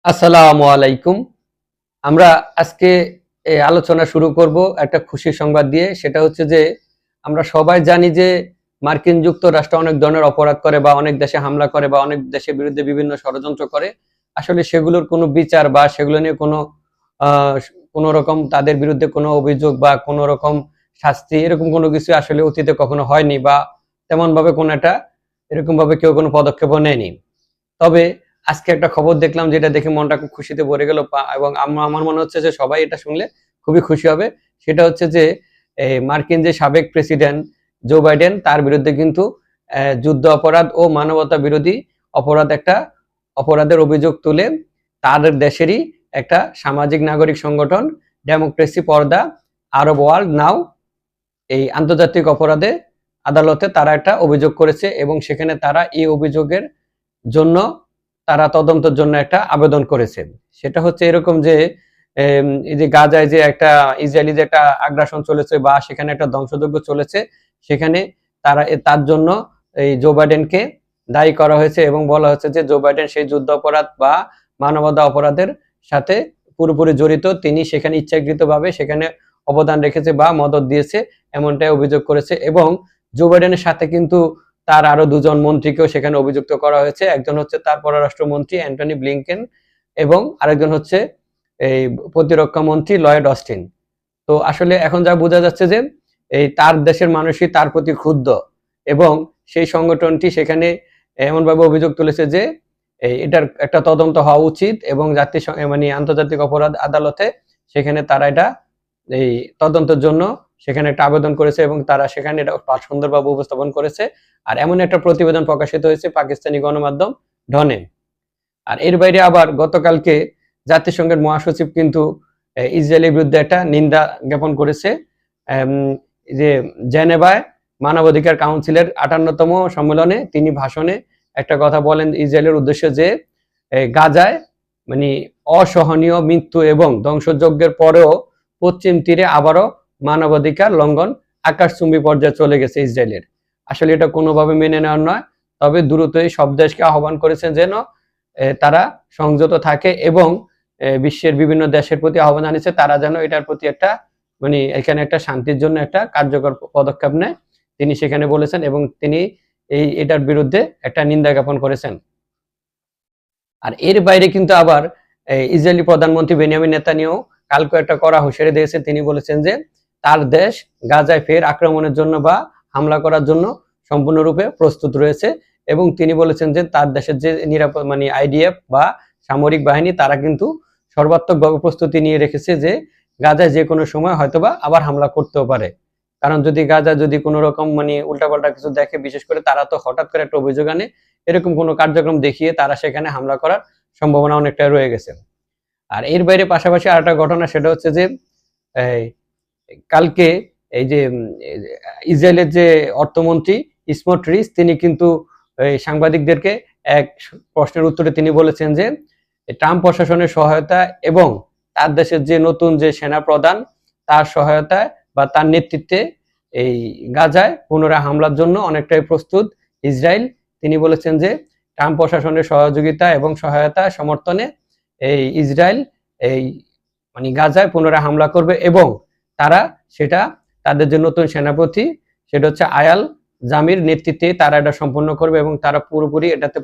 আসসালামু আলাইকুম। আমরা আজকে আলোচনা শুরু করব একটা খুশির সংবাদ দিয়ে। সেটা হচ্ছে যে আমরা সবাই জানি যে মার্কিন যুক্তরাষ্ট্র অনেক ধরনের অপরাধ করে বা অনেক দেশে হামলা করে বা অনেক দেশের বিরুদ্ধে বিভিন্ন ষড়যন্ত্র করে। আসলে সেগুলোর কোনো বিচার বা সেগুলো নিয়ে আ কোনো রকম তাদের বিরুদ্ধে কোনো অভিযোগ বা কোনো রকম শাস্তি এরকম কোনো কিছু আসলে অতীতে কখনো হয়নি বা তেমনভাবে কোনো একটা এরকমভাবে কেউ কোনো পদক্ষেপও নেয়নি। তবে আজকে একটা খবর দেখলাম যেটা দেখে মনটা খুব খুশিতে ভরে গেল এবং আমার মনে হচ্ছে যে সবাই এটা শুনলে খুবই খুশি হবে। সেটা হচ্ছে যে মার্কিন যে সাবেক প্রেসিডেন্ট জো বাইডেন তার বিরুদ্ধে কিন্তু যুদ্ধ অপরাধ ও মানবতা বিরোধী অপরাধের অভিযোগ তুলে তাদের দেশেরই একটা সামাজিক নাগরিক সংগঠন ডেমোক্রেসি পর্দা আরব ওয়ার্ল্ড নাও এই আন্তর্জাতিক অপরাধে আদালতে তারা একটা অভিযোগ করেছে এবং সেখানে তারা এই অভিযোগের জন্য তারা তদন্তের জন্য একটা আবেদন করেছে। সেটা হচ্ছে এরকম যে এই যে গাজায় যে একটা ইসরায়েলি যে একটা আগ্রাসন চলেছে বা সেখানে একটা ধ্বংসযজ্ঞ চলেছে, সেখানে তার জন্য এই জো বাইডেনকে দায়ী করা হয়েছে এবং বলা হচ্ছে যে জো বাইডেন সেই যুদ্ধ অপরাধ বা মানবতা অপরাধের সাথে পুরোপুরি জড়িত। তিনি সেখানে ইচ্ছাকৃতভাবে সেখানে অবদান রেখেছে বা মদদ দিয়েছে এমনটাই অভিযোগ করেছে এবং জো বাইডেনের সাথে কিন্তু তার আরো দুজন মন্ত্রীকেও সেখানে অভিযুক্ত করা হয়েছে। একজন হচ্ছে তার পররাষ্ট্রমন্ত্রী অ্যান্টনি ব্লিংকেন এবং আরেকজন হচ্ছে এই প্রতিরক্ষা মন্ত্রী লয়েড অস্টিন। তো আসলে এখন যা বোঝা যাচ্ছে যে এই তার দেশের মানুষই তার প্রতি ক্ষুব্ধ এবং সেই সংগঠনটি সেখানে এমনভাবে অভিযোগ তুলেছে যে এটার একটা তদন্ত হওয়া উচিত এবং মানে আন্তর্জাতিক অপরাধ আদালতে সেখানে তারা এটা এই তদন্তের জন্য সেখানে একটা আবেদন করেছে এবং তারা সেখানে এটা সুন্দরভাবে উপস্থাপন করেছে। আর এমন একটা প্রতিবেদন প্রকাশিত হয়েছে পাকিস্তানি গণমাধ্যম ডনে। আর এর বাইরে আবার গতকালকে জাতিসংঘের মহাসচিব কিন্তু ইসরায়েলের বিরুদ্ধে একটা নিন্দা জ্ঞাপন করেছে। যে জেনেভায় মানবাধিকার কাউন্সিলের 58তম সম্মেলনে তিনি ভাষণে একটা কথা বলেন ইসরায়েলের উদ্দেশ্যে যে গাজায় মানে অসহনীয় মৃত্যু এবং ধ্বংসযজ্ঞের পরেও পশ্চিম তীরে আবারও মানবাধিকার লঙ্ঘন আকাশচুম্বী পর্যায়ে চলে গেছে ইসরায়েলের। আসলে এটা কোনোভাবে মেনে নেওয়ার নয়। তবে দ্রুতই সব দেশকে আহ্বান করেছেন যেন তারা সংযত থাকে এবং বিশ্বের বিভিন্ন দেশের প্রতি আহ্বান জানিয়েছে তারা যেন এটার প্রতি একটা মানে এখানে একটা শান্তির জন্য একটা কার্যকর পদক্ষেপ নেয়। তিনি সেখানে বলেছেন এবং তিনি এটার বিরুদ্ধে একটা নিন্দা জ্ঞাপন করেছেন। আর এর বাইরে কিন্তু আবার ইসরায়েলি প্রধানমন্ত্রী বেনিয়ামিন নেতানিয়াহু কালকে একটা কড়া হুঁশিয়ারি দিয়েছেন। তিনি বলেছেন যে তার দেশ গাজায় ফের আক্রমণের জন্য বা হামলা করার জন্য সম্পূর্ণরূপে প্রস্তুত রয়েছে এবং তিনি বলেছেন যে তার দেশের যে নিরাপদ মানে আইডিএফ বা সামরিক বাহিনী তারা কিন্তু সর্বাত্মকভাবে প্রস্তুতি নিয়ে রেখেছে যে গাজায় যে কোনো সময় হয়তোবা আবার হামলা করতেও পারে। কারণ যদি গাজা যদি কোনো রকম মানে উল্টাপাল্টা কিছু দেখে, বিশেষ করে তারা তো হঠাৎ করে একটা অভিযোগ আনে, এরকম কোনো কার্যক্রম দেখিয়ে তারা সেখানে হামলা করার সম্ভাবনা অনেকটা রয়ে গেছে। আর এর বাইরে পাশাপাশি আরেকটা ঘটনা, সেটা হচ্ছে যে কালকে এই যে ইসরায়েলের যে অর্থমন্ত্রী স্মোট্রিচ তিনি কিন্তু সাংবাদিকদেরকে এক প্রশ্নের উত্তরে তিনি বলেছেন যে ট্রাম্প প্রশাসনের সহায়তা এবং তার দেশের যে নতুন যে সেনা প্রধান তার সহায়তায় বা তার নেতৃত্বে এই গাজায় পুনরায় হামলার জন্য অনেকটাই প্রস্তুত ইসরায়েল। তিনি বলেছেন যে ট্রাম্প প্রশাসনের সহযোগিতা এবং সহায়তা সমর্থনে এই ইসরায়েল মানে গাজায় পুনরায় হামলা করবে এবং তারা সেটা তাদের যে নতুন সেনাপতি সেটা হচ্ছে আয়াল জামির নেতৃত্বে তারা এটা সম্পন্ন করবে এবং তারা পুরোপুরি এটাতে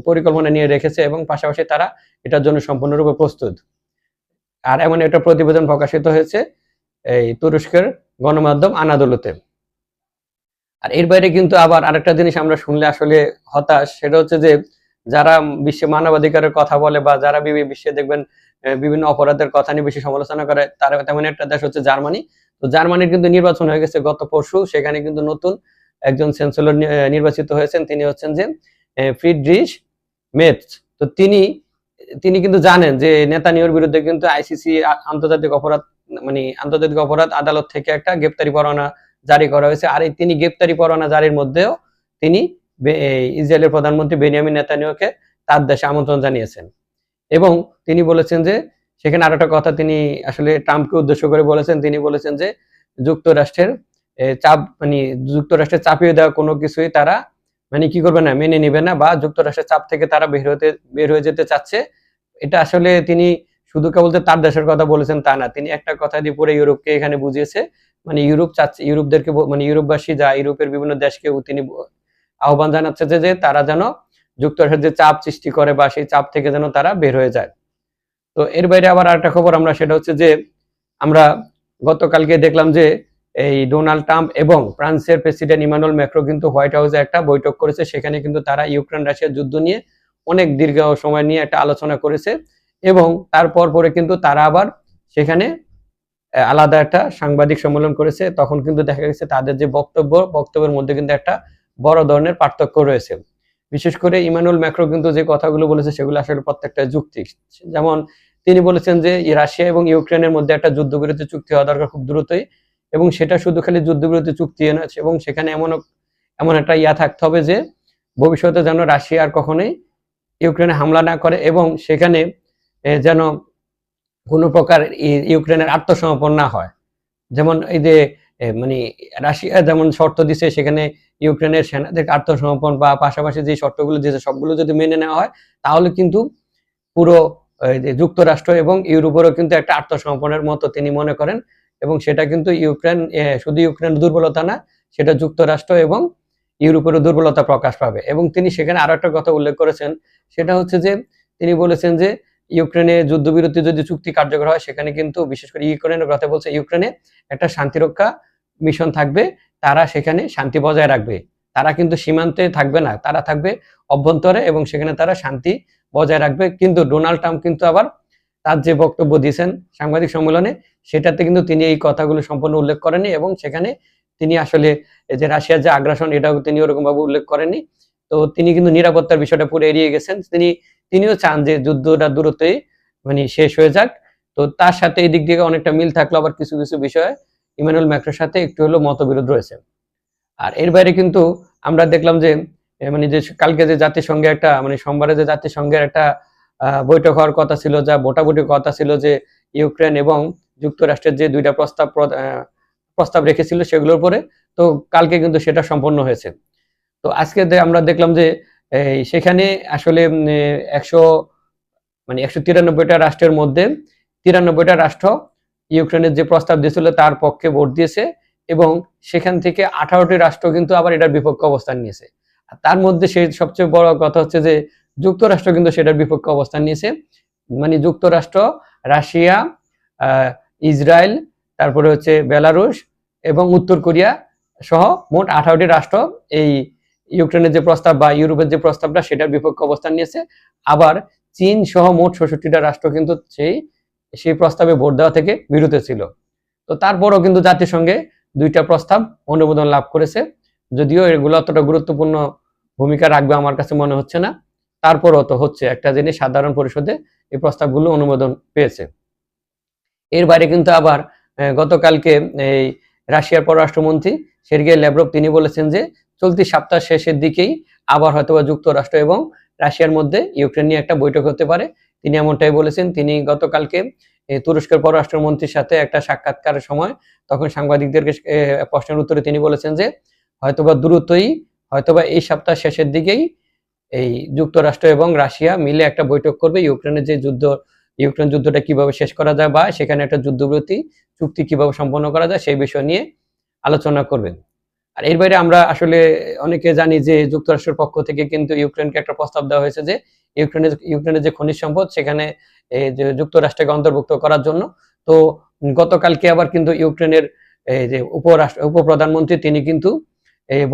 পরিকল্পনা নিয়ে রেখেছে এবং পাশাপাশি তারা এটার জন্য সম্পূর্ণরূপে প্রস্তুত। আর এমন একটা প্রতিবেদন প্রকাশিত হয়েছে এই তুরস্কের গণমাধ্যম আনাদোলুতে। আর এর বাইরে কিন্তু আবার আরেকটা জিনিস আমরা শুনলে আসলে হতাশ, সেটা হচ্ছে যে যারা বিশ্বে মানবাধিকারের কথা বলে বা যারা বিশ্বে দেখবেন বিভিন্ন অপরাধের কথা নিয়ে বেশি সমালোচনা করে, তার তেমন একটা দেশ হচ্ছে জার্মানি। তো জার্মানির কিন্তু নির্বাচন হয়ে গেছে গত পরশু, সেখানে কিন্তু নতুন একজন চ্যান্সেলর নির্বাচিত হয়েছেন। তিনি হচ্ছেন যে ফ্রিডরিশ মেটজ। তো তিনি কিন্তু জানেন যে নেতানিয়াহুর বিরুদ্ধে কিন্তু আইসিসি আন্তর্জাতিক অপরাধ আদালত থেকে একটা গ্রেপ্তারি পরোয়ানা জারি করা হয়েছে। আর তিনি গ্রেপ্তারি পরোয়ানা জারির মধ্যেও তিনি ইসরায়েলের প্রধানমন্ত্রী বেনিয়ামিন নেতানিয়াহুকে তার দেশে আমন্ত্রণ জানিয়েছেন এবং তিনি বলেছেন যে সেখানে আরেকটা কথা তিনি আসলে ট্রাম্পকে উদ্দেশ্য করে বলেছেন। তিনি বলেছেন যে যুক্তরাষ্ট্রের চাপিয়ে দেওয়া কোনো কিছুই তারা মানে কি করবে না, মেনে নিবে না, বা যুক্তরাষ্ট্রের চাপ থেকে তারা বের হয়ে যেতে চাচ্ছে। এটা আসলে তিনি শুধু কেবল যে তার দেশের কথা বলেছেন তা না, তিনি একটা কথা দিয়ে পুরো ইউরোপকে এখানে বুঝিয়েছে। মানে ইউরোপ চাচ্ছে, ইউরোপদেরকে মানে ইউরোপবাসী যা ইউরোপের বিভিন্ন দেশকেও তিনি আহ্বান জানাচ্ছে যে তারা যেন যুক্তরাষ্ট্রের যে চাপ সৃষ্টি করে বা সেই চাপ থেকে যেন তারা বের হয়ে যায়। তো এর বাইরে আবার আরেকটা খবর আমরা, সেটা হচ্ছে যে আমরা গতকালকে দেখলাম যে এই ডোনাল্ড ট্রাম্প এবং ফ্রান্সের প্রেসিডেন্ট ইমানুয়েল ম্যাক্রো কিন্তু হোয়াইট হাউসে একটা বৈঠক করেছে। সেখানে কিন্তু তারা ইউক্রেন রাশিয়ার যুদ্ধ নিয়ে অনেক দীর্ঘ সময় নিয়ে একটা আলোচনা করেছে, এবং তারপর পরে কিন্তু তারা আবার সেখানে আলাদা একটা সাংবাদিক সম্মেলন করেছে। তখন কিন্তু দেখা গেছে তাদের যে বক্তব্যের মধ্যে কিন্তু একটা বড় ধরনের পার্থক্য রয়েছে। বিশেষ করে ইমানুয়েল ম্যাক্রো কিন্তু যে কথাগুলো বলেছে সেগুলো আসলে প্রত্যেকটা যুক্তি। যেমন তিনি বলেছেন যে রাশিয়া এবং ইউক্রেনের মধ্যে একটা যুদ্ধবিরতি চুক্তি হওয়া দরকার খুব দ্রুতই, এবং সেটা শুধু খালি যুদ্ধবিরতি চুক্তি না, এবং সেখানে এমন একটা থাকতে হবে যে ভবিষ্যতে যেন রাশিয়া আর কখনোই ইউক্রেনে হামলা না করে, এবং সেখানে যেন কোনো প্রকার ইউক্রেনের আত্মসমর্পণ না হয়। যেমন এই যে মানে রাশিয়া যেমন শর্ত দিছে, সেখানে ইউক্রেনের সেনাদের আত্মসমর্পণ বা পাশাপাশি যে শর্তগুলো দিয়েছে সবগুলো যদি মেনে নেওয়া হয়, তাহলে কিন্তু পুরো যুক্তরাষ্ট্র এবং ইউরোপেরও কিন্তু একটা আত্মসমর্পণের মতো তিনি মনে করেন, এবং সেটা কিন্তু ইউক্রেন শুধু ইউক্রেনের দুর্বলতা না, সেটা যুক্তরাষ্ট্র এবং ইউরোপেরও দুর্বলতা প্রকাশ পাবে। এবং তিনি সেখানে আরো একটা কথা উল্লেখ করেছেন, সেটা হচ্ছে যে তিনি বলেছেন যে ইউক্রেনে যুদ্ধবিরতি যদি চুক্তি কার্যকর হয়, সেখানে কিন্তু বিশেষ করে ইউক্রেনের কথা বলছে, ইউক্রেনে একটা শান্তিরক্ষা মিশন থাকবে, তারা সেখানে শান্তি বজায় রাখবে। তারা কিন্তু সীমান্তে থাকবে না, তারা থাকবে অভ্যন্তরে, এবং সেখানে তারা শান্তি বজায় রাখবে। কিন্তু ডোনাল্ড ট্রাম্প কিন্তু আবার তার যে বক্তব্য দিয়েছেন সাংবাদিক সম্মেলনে, সেটাতে কিন্তু তিনি এই কথাগুলো সম্পূর্ণ উল্লেখ করেননি, এবং সেখানে তিনি আসলে যে রাশিয়ার যে আগ্রাসন এটাও তিনি ওরকম ভাবে উল্লেখ করেননি। তো তিনি কিন্তু নিরাপত্তার বিষয়টা পুরো এড়িয়ে গেছেন। তিনিও চান যে যুদ্ধটা দ্রুতই মানে শেষ হয়ে যাক। তো তার সাথে এই দিক থেকে অনেকটা মিল থাকলো, আবার কিছু কিছু বিষয়ে ইমানুয়েল ম্যাক্রোর সাথে একটু হলেও মতবিরোধ রয়েছে। আর এর বাইরে কিন্তু আমরা দেখলাম যে মানে যে কালকে যে জাতিসংঘে একটা মানে সোমবারে যে জাতিসংঘের একটা বৈঠক হওয়ার কথা ছিল, যা ভোটাভুটির কথা ছিল যে ইউক্রেন এবং যুক্তরাষ্ট্রের যে দুইটা প্রস্তাব রেখেছিল সেগুলোর উপরে, তো কালকে কিন্তু সেটা সম্পন্ন হয়েছে। তো আজকে আমরা দেখলাম যে সেখানে আসলে 193টা রাষ্ট্রের মধ্যে 93টা রাষ্ট্র ইউক্রেনের যে প্রস্তাব দিয়েছিল তার পক্ষে ভোট দিয়েছে, এবং সেখান থেকে 18টি রাষ্ট্র কিন্তু আবার এটার বিপক্ষে অবস্থান নিয়েছে। তার মধ্যে সেই সবচেয়ে বড় কথা হচ্ছে যে যুক্তরাষ্ট্র কিন্তু সেটার বিপক্ষে অবস্থান নিয়েছে। মানে যুক্তরাষ্ট্র, রাশিয়া, ইসরায়েল, তারপরে হচ্ছে বেলারুশ এবং উত্তর কোরিয়া সহ মোট 18টি রাষ্ট্র এই ইউক্রেনের যে প্রস্তাব বা ইউরোপের যে প্রস্তাবটা সেটার বিপক্ষে অবস্থান নিয়েছে। আবার চীন সহ মোট 66টা রাষ্ট্র কিন্তু সেই প্রস্তাবে ভোট দেওয়া থেকে বিরত ছিল। তো তারপরও কিন্তু জাতিসংঘে দুইটা প্রস্তাব অনুমোদন লাভ করেছে, যদিও এগুলো অতটা গুরুত্বপূর্ণ ভূমিকা রাখবে আমার কাছে মনে হচ্ছে না। তারপরও তো হচ্ছে একটা জিনিস, সাধারণ পরিষদে এই প্রস্তাবগুলো অনুমোদন পেয়েছে। এর বাইরে কিন্তু আবার গতকালকে এই রাশিয়ার পররাষ্ট্রমন্ত্রী সের্গেই ল্যাভরভ তিনি বলেছেন যে চলতি সপ্তাহ শেষের দিকেই আবার হয়তোবা যুক্তরাষ্ট্র এবং রাশিয়ার মধ্যে ইউক্রেন নিয়ে একটা বৈঠক হতে পারে। তিনি এমনটাই বলেছেন। তিনি গতকালকে তুরস্কের পররাষ্ট্রমন্ত্রীর সাথে একটা সাক্ষাৎকারের সময় তখন সাংবাদিকদেরকে প্রশ্নের উত্তরে তিনি বলেছেন যে হয়তোবা দ্রুতই, হয়তোবা এই সপ্তাহ শেষের দিকেই এই যুক্তরাষ্ট্র এবং রাশিয়া মিলে একটা বৈঠক করবে, ইউক্রেনের যে ইউক্রেন যুদ্ধটা কিভাবে শেষ করা যায় বা সেখানে একটা যুদ্ধবিরতি চুক্তি কিভাবে সম্পন্ন করা যায় সেই বিষয় নিয়ে আলোচনা করবেন। আর এর বাইরে আমরা আসলে অনেকে জানি যে যুক্তরাষ্ট্রের পক্ষ থেকে কিন্তু ইউক্রেনকে একটা প্রস্তাব দেওয়া হয়েছে যে ইউক্রেনের যে খনিজ সম্পদ সেখানে যে যুক্তরাষ্ট্রকে অন্তর্ভুক্ত করার জন্য। তো গতকালকে আবার কিন্তু ইউক্রেনের যে উপপ্রধানমন্ত্রী তিনি কিন্তু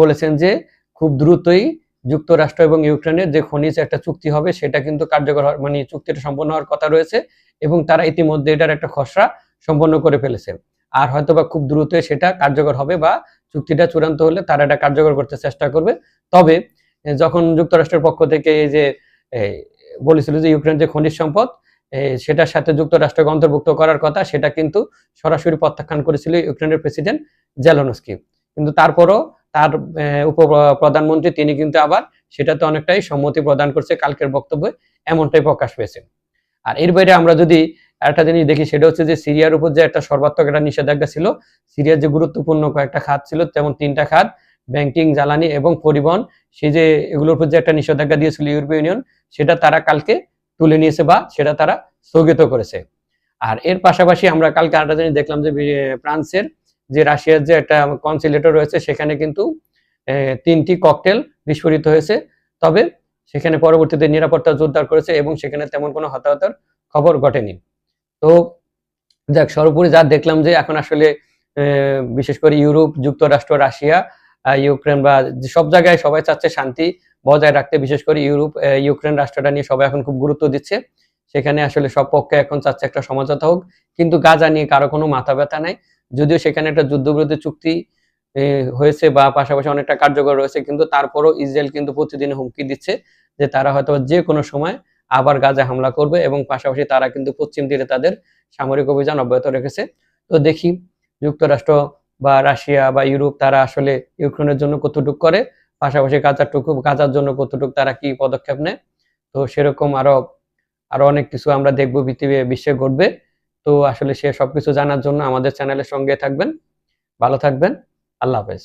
বলেছেন যে খুব দ্রুতই যুক্তরাষ্ট্র এবং ইউক্রেনের যে খনিজ একটা চুক্তি হবে সেটা কিন্তু কার্যকর মানে চুক্তিটা সম্পন্ন হওয়ার কথা রয়েছে, এবং তারা ইতিমধ্যে এটার একটা খসড়া সম্পন্ন করে ফেলেছে। আর হয়তোবা খুব দ্রুতই সেটা কার্যকর হবে বা চুক্তিটা চূড়ান্ত হলে তারা এটা কার্যকর করতে চেষ্টা করবে। তবে যখন যুক্তরাষ্ট্রের পক্ষ থেকে এই যে বলেছিল যে ইউক্রেন যে খনিজ সম্পদ সেটার সাথে যুক্তরাষ্ট্রকে অন্তর্ভুক্ত করার কথা, সেটা কিন্তু সরাসরি প্রত্যাখ্যান করেছিল ইউক্রেনের প্রেসিডেন্ট জেলেনস্কি। কিন্তু তারপরও তার উপপ্রধানমন্ত্রী তিনি কিন্তু আবার সেটাতে অনেকটাই সম্মতি প্রদান করছে কালকের বক্তব্যে, এমনটাই প্রকাশ পেয়েছে। আর এর বাইরে আমরা যদি একটা জিনিস দেখি সেটা হচ্ছে যে সিরিয়ার উপর যে একটা সর্বাত্মক একটা নিষেধাজ্ঞা ছিল, সিরিয়ার যে গুরুত্বপূর্ণ কয়েকটা খাত ছিল, যেমন 3টা খাত ব্যাংকিং, জ্বালানি এবং পরিবহন, সেই যে এগুলোর উপর যে একটা নিষেধাজ্ঞা দিয়েছিল ইউরোপীয় ইউনিয়ন, সেটা তারা কালকে তুলে নিয়েছে বা সেটা তারা স্থগিত করেছে। আর এর পাশাপাশি আমরা কালকে আরেকটা জিনিস দেখলাম যে ফ্রান্সের যে রাশিয়ার যে একটা কনসুলেটর রয়েছে সেখানে কিন্তু 3টি ককটেল বিস্ফোরিত হয়েছে, তবে সেখানে পরবর্তীতে নিরাপত্তা জোরদার করেছে এবং সেখানে তেমন কোনো হতাহতের খবর ঘটেনি। তো যাক, সর্বোপরি যা দেখলাম যে এখন আসলে বিশেষ করে ইউরোপ, যুক্তরাষ্ট্র, রাশিয়া, ইউক্রেন বা সব জায়গায় সবাই চাচ্ছে শান্তি বজায় রাখতে। বিশেষ করে ইউরোপ, ইউক্রেন রাষ্ট্রটা নিয়ে সবাই এখন খুব গুরুত্ব দিচ্ছে। সেখানে আসলে সব পক্ষে এখন চাচ্ছে একটা সমঝোতা হোক, কিন্তু গাজা নিয়ে কারো কোনো মাথা ব্যথা নাই। যদিও সেখানে একটা যুদ্ধবিরতি চুক্তি হয়েছে বা পাশাপাশি অনেকটা কার্যকর রয়েছে, কিন্তু তারপরও ইসরায়েল কিন্তু প্রতিদিন হুমকি দিচ্ছে যে তারা হয়তো যে কোনো সময় আবার গাজায় হামলা করবে এবং পাশাপাশি তারা কিন্তু পশ্চিম তীরে তাদের সামরিক অভিযান অব্যাহত রেখেছে। তো দেখি যুক্তরাষ্ট্র বা রাশিয়া বা ইউরোপ তারা আসলে ইউক্রেনের জন্য কতটুকু করে, পাশাপাশি গাজার জন্য কতটুকু তারা কি পদক্ষেপ নেয়। তো সেরকম আরো আরো অনেক কিছু আমরা দেখবো বিশ্বে ঘটবে। তো আসলে সে সবকিছু জানার জন্য আমাদের চ্যানেলের সঙ্গে থাকবেন। ভালো থাকবেন। আল্লাহ হাফেজ।